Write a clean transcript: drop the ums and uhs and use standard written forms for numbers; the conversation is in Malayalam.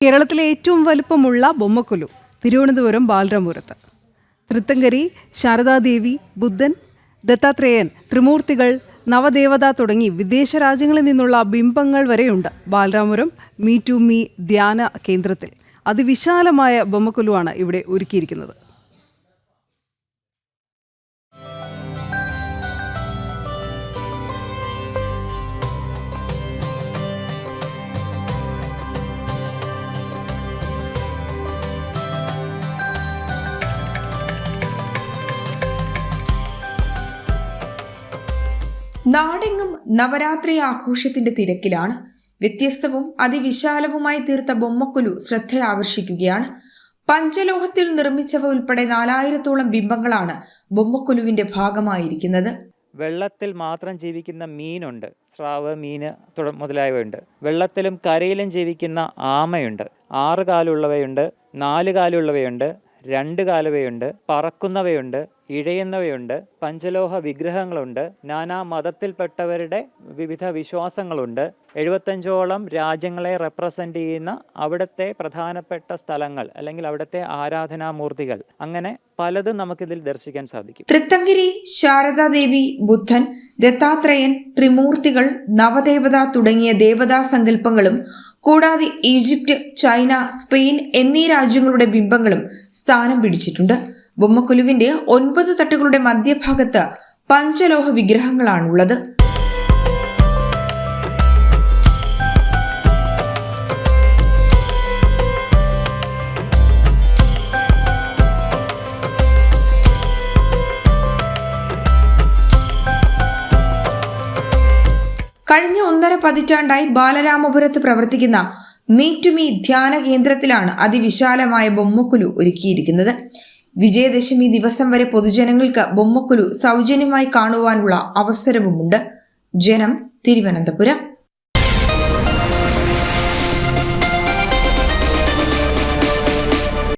കേരളത്തിലെ ഏറ്റവും വലുപ്പമുള്ള ബൊമ്മക്കൊലു തിരുവനന്തപുരം ബാലരാമപുരത്ത്. തൃത്തങ്കരി, ശാരദാദേവി, ബുദ്ധൻ, ദത്താത്രേയൻ, ത്രിമൂർത്തികൾ, നവദേവത തുടങ്ങി വിദേശ രാജ്യങ്ങളിൽ നിന്നുള്ള ബിംബങ്ങൾ വരെയുണ്ട് ബാലരാമപുരം മീ ടു മീ ധ്യാന കേന്ദ്രത്തിൽ. അതിവിശാലമായ ബൊമ്മക്കൊലുവാണ് ഇവിടെ ഒരുക്കിയിരിക്കുന്നത്. നാടെങ്ങും നവരാത്രി ആഘോഷത്തിന്റെ തിരക്കിലാണ്. വ്യത്യസ്തവും അതിവിശാലവുമായി തീർത്ത ബൊമ്മക്കൊലു ശ്രദ്ധയാകർഷിക്കുകയാണ്. പഞ്ചലോഹത്തിൽ നിർമ്മിച്ചവ ഉൾപ്പെടെ 4000-ഓളം ബിംബങ്ങളാണ് ബൊമ്മക്കൊലുവിന്റെ ഭാഗമായിരിക്കുന്നത്. വെള്ളത്തിൽ മാത്രം ജീവിക്കുന്ന മീനുണ്ട്, സ്രാവ്, മീന് മുതലായവയുണ്ട്. വെള്ളത്തിലും കരയിലും ജീവിക്കുന്ന ആമയുണ്ട്. 6 കാലുള്ളവയുണ്ട്, 4 കാലുള്ളവയുണ്ട്, 2 കാലുവയുണ്ട്, പറക്കുന്നവയുണ്ട്, ഇഴയുന്നവയുണ്ട്, പഞ്ചലോഹ വിഗ്രഹങ്ങളുണ്ട്, നാനാ മതത്തിൽപ്പെട്ടവരുടെ വിവിധ വിശ്വാസങ്ങളുണ്ട്. 75ഓളം രാജ്യങ്ങളെ റെപ്രസെന്റ് ചെയ്യുന്ന അവിടുത്തെ പ്രധാനപ്പെട്ട സ്ഥലങ്ങൾ അല്ലെങ്കിൽ അവിടുത്തെ ആരാധനാമൂർത്തികൾ, അങ്ങനെ പലതും നമുക്കിതിൽ ദർശിക്കാൻ സാധിക്കും. തൃത്തങ്കരി, ശാരദാദേവി, ബുദ്ധൻ, ദത്താത്രേയൻ, ത്രിമൂർത്തികൾ, നവദേവത തുടങ്ങിയ ദേവതാ സങ്കല്പങ്ങളും കൂടാതെ ഈജിപ്റ്റ്, ചൈന, സ്പെയിൻ എന്നീ രാജ്യങ്ങളുടെ ബിംബങ്ങളും സ്ഥാനം പിടിച്ചിട്ടുണ്ട്. ബൊമ്മക്കൊലുവിന്റെ 9 തട്ടുകളുടെ മധ്യഭാഗത്ത് പഞ്ചലോഹ വിഗ്രഹങ്ങളാണുള്ളത്. കഴിഞ്ഞ 1.5 പതിറ്റാണ്ടായി ബാലരാമപുരത്ത് പ്രവർത്തിക്കുന്ന മീ ടു മീ ധ്യാന കേന്ദ്രത്തിലാണ് അതിവിശാലമായ ബൊമ്മക്കൊലു ഒരുക്കിയിരിക്കുന്നത്. വിജയദശമി ദിവസം വരെ പൊതുജനങ്ങൾക്ക് ബൊമ്മക്കൊലു സൗജന്യമായി കാണുവാനുള്ള അവസരവുമുണ്ട്. ജനം, തിരുവനന്തപുരം.